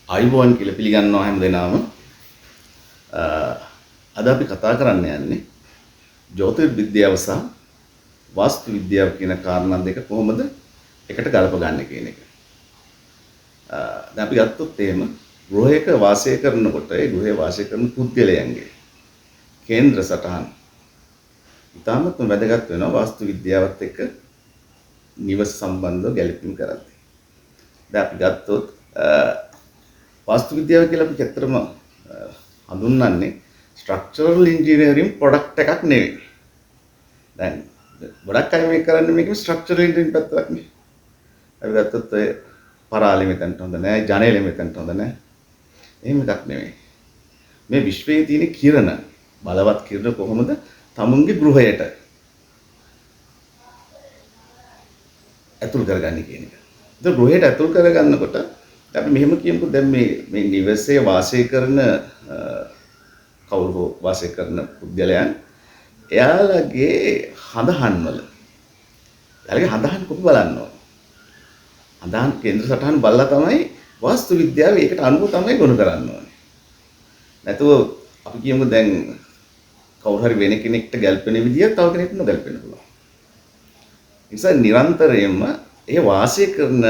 ආයුබෝවන් කියලා පිළිගන්නවා හැම දෙනාම. අද අපි කතා කරන්න යන්නේ ජ්‍යොතිර්විද්‍යාව සහ වාස්තු විද්‍යාව කියන කාරණා දෙක කොහොමද එකට ගලපගන්නේ කියන එක. දැන් අපි ගත්තොත් එහෙම ගෘහයක වාසය කරනකොට ඒ ගෘහයේ වාසය කරන පුද්ගලයන්ගේ කේන්ද්‍ර සටහන් ඉතාමත් වැදගත් වෙනවා වාස්තු විද්‍යාවත් එක්ක නිවස සම්බන්ධව ගැලපීම් කරද්දී. දැන් අපි ගත්තොත් වාස්තු විද්‍යාව කියලා අපි ඇත්තටම හඳුන්වන්නේ ස්ට්‍රක්චරල් ඉන්ජිනියරින් ප්‍රොඩක්ට් එකක් නෙවෙයි. දැන් ගොඩක් අය මේ කරන්නේ මේක ස්ට්‍රක්චරල් ඉන්ජිනියරින් පැත්තක් නේ. අපි ගත්තොත් ඔය පරාලෙ මෙතනට හොඳ නැහැ, ජනේලෙ මෙතනට හොඳ නැහැ. එහෙම එකක් නෙවෙයි. මේ විශ්වයේ තියෙන කිරණ බලවත් කිරණ කොහොමද තමුන්ගේ ගෘහයට ඇතුල් කරගන්නේ කියන එක. ඒක ගෘහයට ඇතුල් කරගන්නකොට අපි මෙහෙම කියමුකෝ දැන් මේ නිවසේ වාසය කරන කවුරු හෝ වාසය කරන පුද්ගලයන් එයාලගේ හඳහන් වල එයාලගේ හඳහන් කොපි බලන්න ඕන. හඳහන් කේන්ද්‍ර සටහන් බලලා තමයි වාස්තු විද්‍යාව ඒකට අනුව තමයි ගොනු කරන්න ඕනේ. නැතුව අපි කියමුකෝ දැන් කවුරු හරි වෙන කෙනෙක්ට ගැලපෙන විදිය තව කෙනෙක්ට නොගැලපෙන්න පුළුවන්. ඒ නිසා නිරන්තරයෙන්ම ඒ වාසය කරන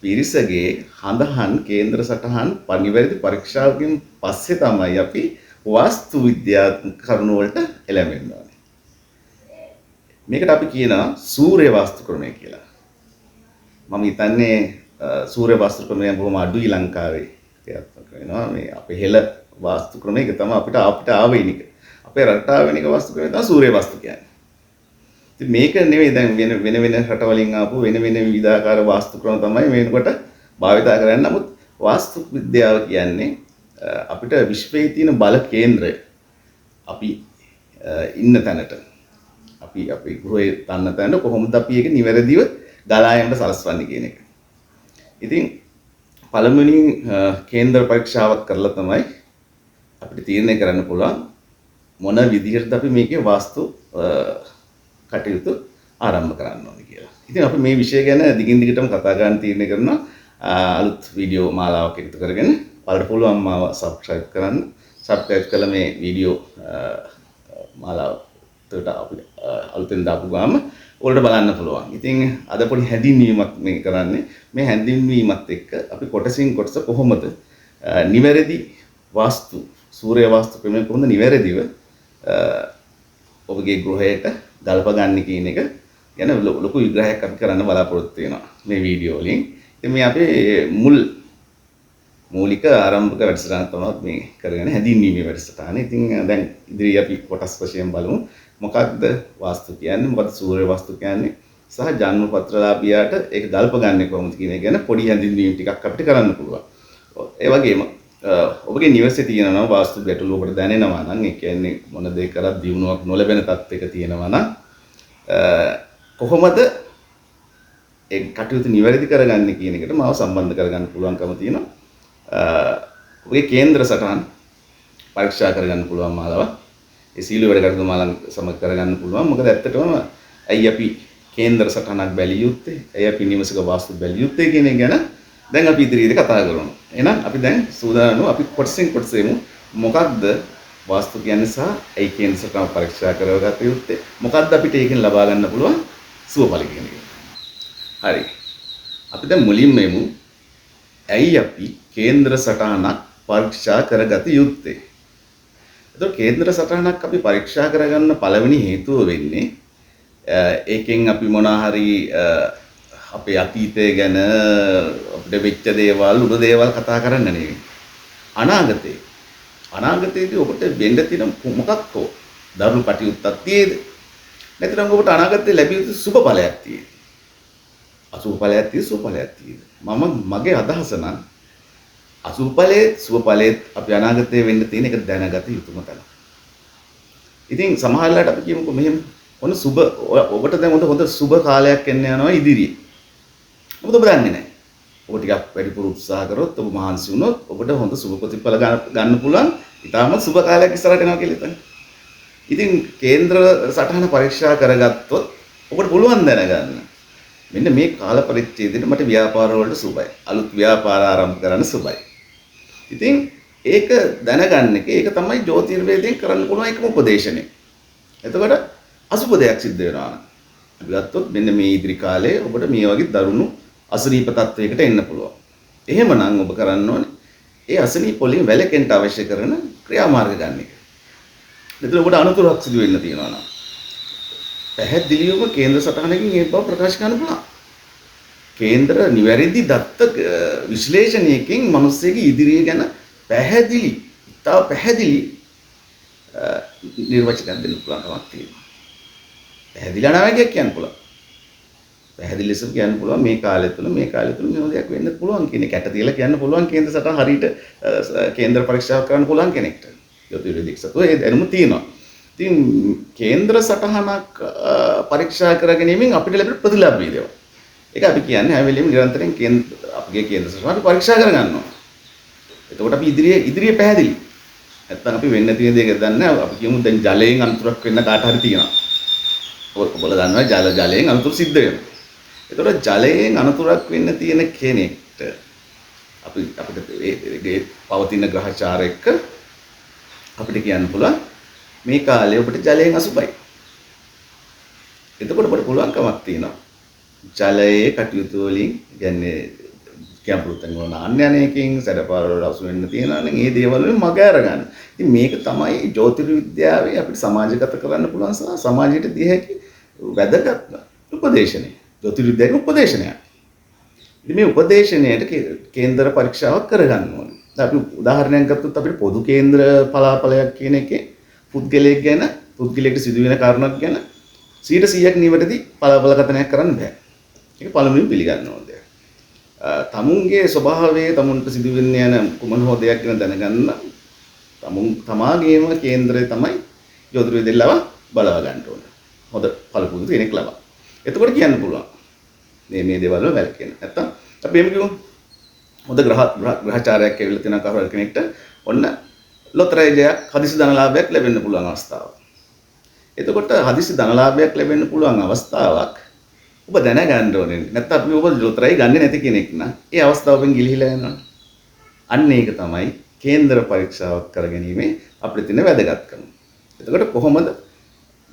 පිරිසගේ හඳහන් කේන්ද්‍ර සටහන් පරිවැරදි පරීක්ෂාවකින් පස්සේ තමයි අපි වාස්තු විද්‍යාත්මක කරුණු වලට එළඹෙන්න ඕනේ. මේකට අපි කියනවා සූර්ය වාස්තු ක්‍රමය කියලා. මම හිතන්නේ සූර්ය වාස්තු ක්‍රමය බොහොම අඩුයි ලංකාවේ ක්‍රියාත්මක වෙනවා. මේ අපේ හෙළ වාස්තු ක්‍රමයක තමයි අපිට ආවෙනික. අපේ රටට ආවෙනික වාස්තු ක්‍රමය තමයි සූර්ය වාස්තු කියන්නේ. ඉතින් මේක නෙවෙයි දැන් වෙන රටවලින් ආපු වෙන විවිධාකාර වාස්තු ක්‍රම තමයි මේකට භාවිතා කරන්නේ. නමුත් වාස්තු විද්‍යාව කියන්නේ අපිට විශ්වයේ තියෙන බල කේන්ද්‍රය අපි ඉන්න තැනට අපි ගෘහයේ තන්න තැනට කොහොමද අපි ඒක නිවැරදිව ගලා යන්න සලස්වන්නේ කියන එක. ඉතින් පළමුවෙනි කේන්ද්‍ර පරීක්ෂාවක් කරලා තමයි අපිට තීරණය කරන්න පුළුවන් මොන විදිහටද අපි මේකේ වාස්තු කටයුතු ආරම්භ කරන්න ඕනේ කියලා. ඉතින් අපි මේ විෂය ගැන දිගින් දිගටම කතා කරන්න තීරණය කරනවා අලුත් වීඩියෝ මාලාවක් එකතු කරගෙන. බලන්න පුළුවන් මාව subscribe කරන්න. subscribe කළා මේ වීඩියෝ මාලාවට අපි අලුතෙන් දාපු ගාම ඔයාලට බලන්න පුළුවන්. ඉතින් අද පොඩි හැඳින්වීමක් මේ කරන්නේ. මේ හැඳින්වීමත් එක්ක අපි කොටසින් කොටස කොහොමද නිවැරදි වාස්තු සූර්ය වාස්තු ක්‍රමය කොහොමද නිවැරදිව ඔබගේ ගෘහයට ගල්ප ගන්න කියන එක ගැන ලොකු විග්‍රහයක් අපි කරන්න බලාපොරොත්තු වෙනවා මේ වීඩියෝ වලින්. ඉතින් මේ අපේ මූලික ආරම්භක වැඩසටහන තමයි මේ කරගෙන හැදින්වීමේ වැඩසටහන. ඉතින් දැන් ඉදිරිය අපි කොටස් වශයෙන් බලමු මොකක්ද වාස්තු කියන්නේ, මොකක්ද සූර්ය වාස්තු කියන්නේ සහ ජන්මපත්‍රලාභියාට ඒක ගල්ප ගන්න කොහොමද කියන එක ගැන පොඩි හැදින්වීම් ටිකක් අපිට කරන්න පුළුවන්. ඒ වගේම ඔබගේ නිවසේ තියෙනවා වාස්තු ගැටලු ඔබට දැනෙනවා නම් ඒ කියන්නේ මොන දේ කරත් දියුණුවක් නොලැබෙන තත්යක තියෙනවා නම් කොහොමද ඒ කටයුතු නිවැරදි කරගන්නේ කියන එකට මාව සම්බන්ධ කරගන්න පුළුවන්කම තියෙනවා. ඔබගේ කේන්ද්‍ර සටහන් පරීක්ෂා කරගන්න පුළුවන් මාලාව. ඒ සීල වැඩ කටයුතු මාලා සමග කරගන්න පුළුවන්. මොකද ඇත්තටම ඇයි අපි කේන්ද්‍ර සටහනක් බැලිය යුත්තේ? ඇයි අපි නිවසක වාස්තු බැලිය යුත්තේ කියන එක ගැන දැන් අපි ඉදිරියේදී කතා කරමු. එහෙනම් අපි දැන් සූදානම් අපි කොටසින් කොටසෙමු මොකක්ද වාස්තු කියන්නේ සහ ඇයි කේන්ද්‍ර සටහන පරීක්ෂා කරගත යුත්තේ? මොකක්ද අපිට ඒකෙන් ලබා ගන්න පුළුවන් සුවඵල කියන එක. හරි. අපි දැන් මුලින්ම එමු ඇයි අපි කේන්ද්‍ර සටහනක් පරීක්ෂා කරගත යුත්තේ? එතකොට කේන්ද්‍ර සටහනක් අපි පරීක්ෂා කරගන්න පළවෙනි හේතුව වෙන්නේ ඒකෙන් අපි මොනවා හරි අපේ අතීතය ගැන අපිට වෙච්ච දේවල් උඩ දේවල් කතා කරන්න නෙවෙයි. අනාගතයේදී ඔබට වෙන්න තියෙන මොකක් හෝ දරුණු කටයුත්තක් තියෙද? නැත්නම් ඔබට අනාගතයේ ලැබිය යුතු සුබ ඵලයක් තියෙද? අසුබ ඵලයක් තියෙද සුබ ඵලයක් තියෙද? මගේ අදහස නම් අසුබ ඵලයේ සුබ ඵලයේ අපි අනාගතයේ වෙන්න තියෙන එක දැනගත යුතුම තමයි. ඉතින් සමහර වෙලාවට අපි කියමුකෝ මෙහෙම ඔන්න සුබ ඔබට දැන් හොඳ සුබ කාලයක් එන්න යනවා ඉදිරියේ. මොකද ඔබ දන්නේ නැහැ. ඔබ ටිකක් වැඩිපුර උත්සාහ කරොත් ඔබ මහන්සි වුණොත් ඔබට හොඳ සුබ ප්‍රතිඵල ගන්න පුළුවන්. ඊටම සුබ කාලයක් ඉස්සරහට එනවා කියලා හිතන්න. ඉතින් කේන්ද්‍ර සටහන පරීක්ෂා කරගත්තොත් ඔබට පුළුවන් දැනගන්න. මෙන්න මේ කාල පරිච්ඡේදයේ මට ව්‍යාපාර වලට සුබයි. අලුත් ව්‍යාපාර ආරම්භ කරන්න සුබයි. ඉතින් ඒක දැනගන්න එක ඒක තමයි ජ්‍යොතිර්වේදයෙන් කරන්න පුළුවන් එකම උපදේශනය. එතකොට අසුබ දෙයක් සිද්ධ වෙනවා නම් අපි ගත්තොත් මෙන්න මේ ඉදිරි කාලේ ඔබට මේ වගේ දරුණු අසනීප තත්වයකට එන්න පුළුවන්. එහෙමනම් ඔබ කරන්න ඕනේ ඒ අසනීප වලින් වැළකෙන්න අවශ්‍ය කරන ක්‍රියාමාර්ග ගන්න එක. එතකොට ඔබට අනතුරක් සිදු වෙන්න තියෙනවා නම් පැහැදිලිවම කේන්ද්‍ර සටහනකින් ඒ බව ප්‍රකාශ කරන්න පුළුවන්. කේන්ද්‍ර නිවැරදි දත්ත විශ්ලේෂණයකින් මිනිස්සෙගේ ඉදිරිය ගැන පැහැදිලි, ඉතාල පැහැදිලි නිර්වචනයක් දෙන්න පුළුවන් කමක් තියෙනවා. පැහැදිලි අනාවැකියක් කියන්න පුළුවන්. පැහැදිලි ලෙස කියන්න පුළුවන් මේ කාලය තුළ මෙහෙම දෙයක් වෙන්න පුළුවන් කියන එක. ඇට තියලා කියන්න පුළුවන් කේන්ද්‍ර සටහන හරියට කේන්ද්‍ර පරීක්ෂාවක් කරන්න පුළුවන් කෙනෙක්ට. ජ්‍යොතිර්වේදික සතුව ඒ දැනුම තියෙනවා. ඉතින් කේන්ද්‍ර සටහනක් පරීක්ෂා කරගැනීමෙන් අපිට ලැබෙන ප්‍රතිලාභය දේවා. ඒක අපි කියන්නේ හැම වෙලෙම නිරන්තරයෙන් අපගේ කේන්ද්‍ර සටහන අපි පරීක්ෂා කරගන්නවා. එතකොට අපි ඉදිරිය පැහැදිලි. නැත්තම් අපි වෙන්න තියෙන දේ දන්නේ නැහැ. අපි කියමු දැන් ජලයෙන් අනතුරක් වෙන්න කාට හරි තියෙනවා. ඔබලා දන්නවා ජලයෙන් අනතුරු සිද්ධ වෙනවා. එතකොට ජලයෙන් අනතුරක් වෙන්න තියෙන කෙනෙක්ට අපිට ඒ පවතින ග්‍රහචාර එක්ක අපිට කියන්න පුළුවන් මේ කාලේ ඔබට ජලයෙන් අසුබයි. එතකොට ඔබට පුළුවන්කමක් තියෙනවා. ජලයේ කටයුතු වලින් කියන්නේ කැම්පුරු තැන් වල ආන්‍යනයකින් සැඩපාර වල අසු වෙන්න තියෙනවා නම් ඒ දේවල් වලින් මග අරගන්න. ඉතින් මේක තමයි ජ්‍යොතිර්විද්‍යාවේ අපිට සමාජගත කරන්න පුළුවන් සහ සමාජයට දිය හැකි වැදගත් උපදේශනය. ජ්‍යොතිර්විද්‍යාවේ උපදේශනයක්. ඉතින් මේ උපදේශනයට කේන්ද්‍ර පරීක්ෂාවක් කරගන්න ඕනේ. අපි උදාහරණයක් ගත්තොත් අපිට පොදු කේන්ද්‍ර පලාපලයක් කියන එකේ පුද්ගලයෙක්ට සිදුවෙන කාරණාවක් ගැන 100%ක් නිවැරදි පලාපල කතනයක් කරන්න බෑ. ඒක පළමුවෙන් පිළිගන්න ඕනේ. තමුන්ගේ ස්වභාවය තමුන්ට සිදුවෙන්න යන කුමන හෝ දෙයක් ගැන දැනගන්න තමාගේම කේන්ද්‍රය තමයි ජ්‍යොතිර්විද්‍යාව බලව ගන්න ඕනේ. හොඳ පළපුරුදු කෙනෙක් ලබා. එතකොට කියන්න පුළුවන් මේ දේවල් වල වැළකෙන්න. නැත්තම් අපි එහෙම කිව්වොත් හොඳ ග්‍රහචාරයක් ඇවිල්ලා තියෙන කවුරු කෙනෙක්ට ඔන්න ලොතරැයි ජයක් හදිසි ධනලාභයක් ලැබෙන්න පුළුවන් අවස්ථාවක්. එතකොට හදිසි ධනලාභයක් ලැබෙන්න පුළුවන් අවස්ථාවක් ඔබ දැනගන්න ඕනේ. නැත්නම් අපි ඔබ ලොතරැයි ගන්නේ නැති කෙනෙක් නම් ඒ අවස්ථාවෙන් ගිලිහිලා යනවා. අන්න ඒක තමයි කේන්ද්‍ර පරීක්ෂාවක් කරගැනීමේ අපිට තියෙන වැදගත්කම. එතකොට කොහොමද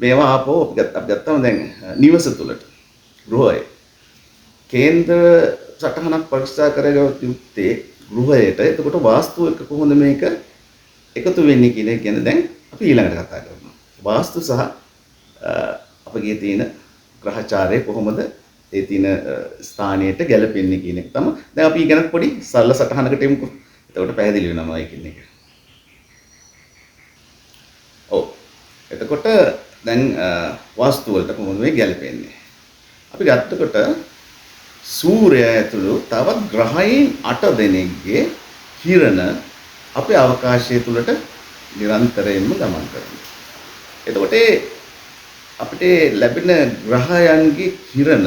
මේවා ආපහු අපි ගත්තම දැන් නිවස තුලට ගෘහය කේන්ද්‍ර සටහනක් පරීක්ෂා කරගත යුත්තේ ගෘහයට. එතකොට වාස්තු එක කොහොමද මේක එකතු වෙන්නේ කියන එක ගැන දැන් අපි ඊළඟට කතා කරනවා. වාස්තු සහ අපගේ තියෙන ග්‍රහචාරය කොහොමද ඒ තියෙන ස්ථානයට ගැලපෙන්නේ කියන එක තමයි. දැන් අපි ඉගෙනත් පොඩි සරල සටහනකට එමුකෝ. එතකොට පැහැදිලි වෙනවා ඒකින් එක. ඔව්. එතකොට දැන් වාස්තු වලට කොහොමද මේ ගැලපෙන්නේ? අපි ගත්තකොට සූර්යයා ඇතුළු තවත් ග්‍රහයන් 8 දෙනෙක්ගේ කිරණ අපේ අවකාශය තුලට නිරන්තරයෙන්ම ගමන් කරනවා. එතකොට අපිට ලැබෙන ග්‍රහයන්ගේ කිරණ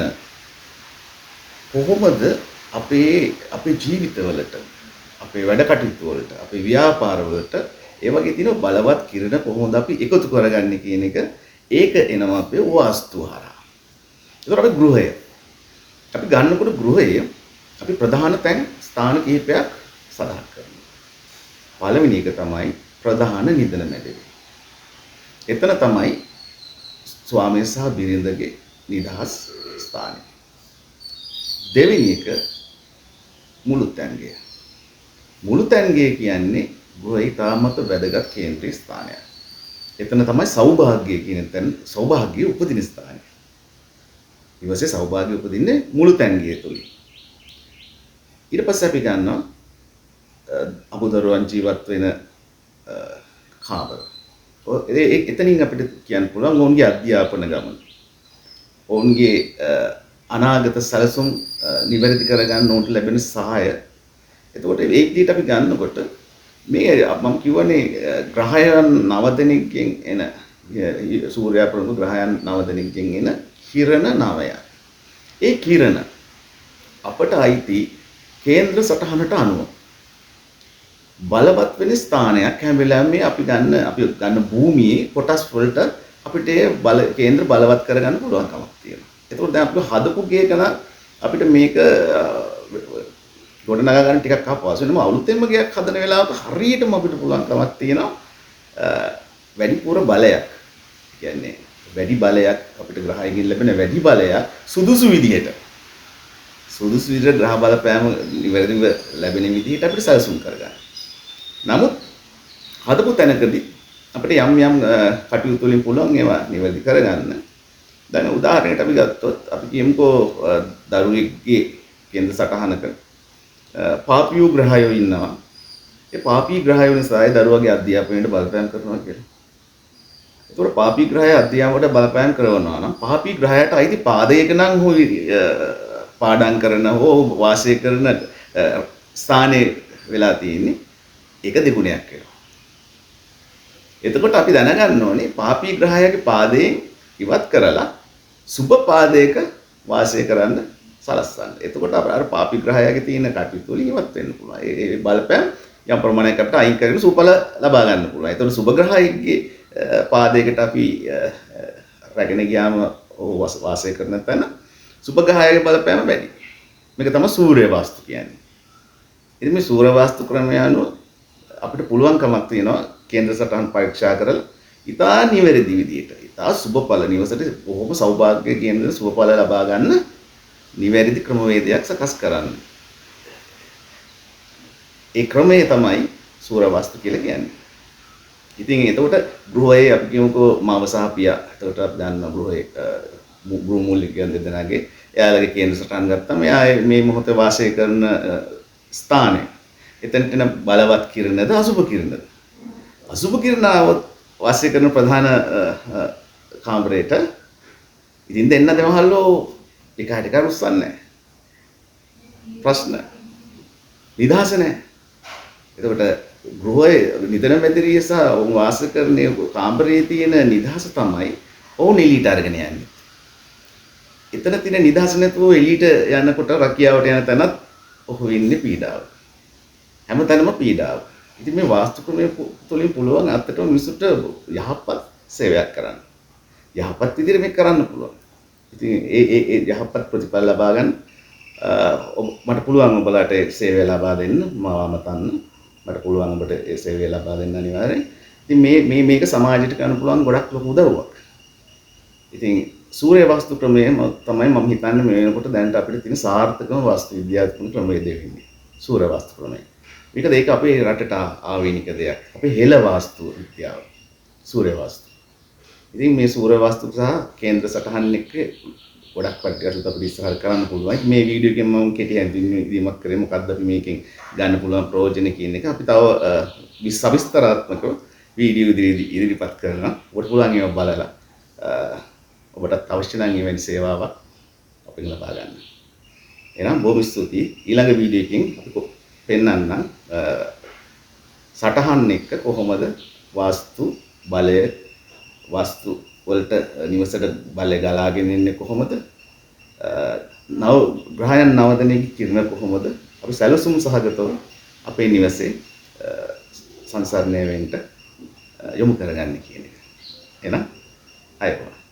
කොහොමද අපේ ජීවිතවලට, අපේ වැඩ කටයුතු වලට, අපේ ව්‍යාපාර වලට ඒ වගේ තියෙන බලවත් කිරණ කොහොමද අපි එකතු කරගන්නේ කියන එක ඒක එනවා අපේ වාස්තු හරහා. ඒතර අපි ගෘහය අපි ගන්නකොට ගෘහය අපි ප්‍රධාන තැන් ස්ථාන කිහිපයක් සඳහන් කරනවා. පළවෙනි එක තමයි ප්‍රධාන නිදන මැදේ. එතන තමයි ස්වාමී සහ බිරිඳගේ නිදහස් ස්ථානය. දෙවෙනි එක මුළුතැන්ගය. මුළුතැන්ගය කියන්නේ ගෘහයේ තාමත් වැදගත් කේන්ද්‍රීය ස්ථානයක්. එතන තමයි සෞභාග්‍ය කියන තැන සෞභාග්‍ය උපදින ස්ථානය. ඊවසේ සෞභාග්‍ය උපදින්නේ මුළුතැන්ගය තුලින්. ඊට පස්සේ අපි ගන්නවා අමුදරුවන් ජීවත් වෙන කාමර. එතනින් අපිට කියන්න පුළුවන් ඔවුන්ගේ අධ්‍යාපන ගමන. ඔවුන්ගේ අනාගත සැලසුම් නිවැරදි කරගන්න ඔවුන්ට ලැබෙන සහාය. එතකොට ඒ විදිහට අපි ගන්නකොට මේ මම කියවනේ ග්‍රහයන් 9 දෙනෙක්ගෙන් එන සූර්යයා ප්‍රමුඛ ග්‍රහයන් 9 දෙනෙක්ගෙන් එන කිරණ 9ක්. ඒ කිරණ අපට අයිති කේන්ද්‍ර සටහනට අනුව බලවත් වෙන ස්ථානයක් හැම වෙලාවෙම අපි ගන්න භූමියේ කොටස් වලට අපිට කේන්ද්‍ර බලවත් කරගන්න පුළුවන්කමක් තියෙනවා. ඒකෝට දැන් අපි හදපු ගේක නම් අපිට මේක ගොඩනගා ගන්න ටිකක් අපහසුයි. නම අලුතෙන්ම ගයක් හදන වෙලාවක හරියටම අපිට පුළුවන්කමක් තියෙනවා වැඩිපුර බලයක්. කියන්නේ වැඩි බලයක් අපිට ග්‍රහයකින් ලැබෙන වැඩි බලයක් සුදුසු විදිහට ග්‍රහ බලපෑම නිවැරදිව ලැබෙන විදිහට අපිට සැලසුම් කරගන්න. නමුත් හදපු තැනකදී අපිට යම් කටයුතු වලින් පුළුවන් ඒවා නිවැරදි කරගන්න. දැන් උදාහරණයකට අපි ගත්තොත් අපි කියමුකෝ දරුවෙක්ගේ කේන්ද්‍ර සටහනක පාපියෝ ග්‍රහයෝ ඉන්නවා. ඒ පාපී ග්‍රහයෝ නිසා ඒ දරුවගේ අධ්‍යාපනයට බලපෑම් කරනවා කියලා. ඒතකොට පාපී ග්‍රහය අධ්‍යාපනයට බලපෑම් කරනවා නම් පාපී ග්‍රහයට අයිති පාදයක නම් හෝ පාඩම් කරන හෝ වාසය කරන ස්ථානයේ වෙලා තියෙන්නේ ඒක දෙගුණයක් වෙනවා. එතකොට අපි දැනගන්න ඕනේ පාපී ග්‍රහයගේ පාදයෙන් ඉවත් කරලා සුබ පාදයක වාසය කරන්න සලස්සන්න. එතකොට අර පාපී ග්‍රහයගේ තියෙන කටයුතු වලින් ඉවත් වෙන්න පුළුවන්. ඒ බලපෑම් යම් ප්‍රමාණයක් අපිට අයින් කරගෙන සුබඵල ලබා ගන්න පුළුවන්. එතකොට සුබ ග්‍රහයගේ පාදයකට අපි රැගෙන ගියාම වාසය කරන තැන සුබ ග්‍රහයගේ බලපෑම වැඩි. මේක තමයි සූර්ය වාස්තු කියන්නේ. ඉතින් මේ සූර්ය වාස්තු ක්‍රමය අනුව අපිට පුළුවන්කමක් තියෙනවා කේන්ද්‍ර සටහන් පරීක්ෂා කරලා ඉතා නිවැරදි විදිහට ඉතා සුබඵල නිවසට බොහොම සෞභාග්‍ය කේන්ද්‍ර සුබඵල ලබා ගන්න නිවැරදි ක්‍රමවේදයක් සකස් කරන්න. ඒ ක්‍රමය තමයි සූර්ය වාස්තු කියලා කියන්නේ. ඉතින් එතකොට ගෘහයේ අපි කියමුකෝ මව සහ පියා. එතකොට අපි දන්නවා ගෘහයේ ගෘහ මූලිකයන් දෙදෙනාගේ එයාලගේ කේන්ද්‍ර සටහන් ගත්තම එයා මේ මොහොතේ වාසය කරන ස්ථානය එතනට බලවත් කිරණද අසුභ කිරණද? අසුභ කිරණාව වාසය කරන ප්‍රධාන කාමරයට ඉතින් දෙන්න දෙමහල්ලෝ එකට එක රුස්සන්නේ නැහැ. ප්‍රශ්න නිදහස නැහැ. එතකොට ගෘහයේ නිදන මැදිරිය සහ වාසය කරන කාමරයේ තියෙන නිදහස තමයි ඔවුන් එළියට අරගෙන යන්නේ. එතන තියෙන නිදහස නැතුව එළියට යනකොට රැකියාවට යන තැනත් ඔහු ඉන්නේ පීඩාව. හැමතැනම පීඩාව. ඉතින් මේ වාස්තු ක්‍රමය තුළින් පුළුවන් අත්තටම මිනිසුන්ට යහපත් සේවයක් කරන්න. යහපත් විදිහට මේක කරන්න පුළුවන්. ඉතින් ඒ යහපත් ප්‍රතිඵල ලබා ගන්න මට පුළුවන් ඔබලාට ඒ සේවය ලබා දෙන්න මාවම තන්න. මට පුළුවන් ඔබට ඒ සේවය ලබා දෙන්න අනිවාර්යයෙන්. ඉතින් මේක සමාජයට කරන්න පුළුවන් ගොඩක් ලොකු උදව්වක්. ඉතින් සූර්ය වාස්තු ක්‍රමය තමයි මම හිතන්නේ මේ වෙනකොට දැනට අපිට තියෙන සාර්ථකම වාස්තු විද්‍යාත්මක ක්‍රමවේදය වෙන්නේ. සූර්ය වාස්තු ක්‍රමය. මේක අපේ රටට ආවේනික දෙයක්. අපේ හෙළ වාස්තු විද්‍යාව. සූර්ය වාස්තු. ඉතින් මේ සූර්ය වාස්තු සහ කේන්ද්‍ර සටහන් එක්ක ගොඩක් කටයුතු අපිට ඉස්සරහට කරන්න පුළුවන්. මේ වීඩියෝ එකෙන් මම කෙටි හැඳින්වීමක් කරේ මොකක්ද අපි මේකෙන් ගන්න පුළුවන් ප්‍රයෝජන කියන එක. අපි තව විස්තරාත්මකව වීඩියෝ ඉදිරිපත් කරනවා. ඔබට පුළුවන් ඒවා බලලා ඔබටත් අවශ්‍ය නම් එවැනි සේවාවක් අපිට ලබා ගන්න. එහෙනම් බොහොම ස්තුතියි. ඊළඟ වීඩියෝ එකකින් අපි පෙන්වන්නම් සටහන් එක්ක කොහොමද වාස්තු බලය වාස්තු වලට නිවසට බලය ගලාගෙන එන්නේ කොහොමද? නව ග්‍රහයන් නවදනයේ කිරණ කොහොමද? අපි සැලසුම් සහගතව අපේ නිවසේ සංසරණය වෙන්න යොමු කරගන්නේ කියන එක. එහෙනම් අයවා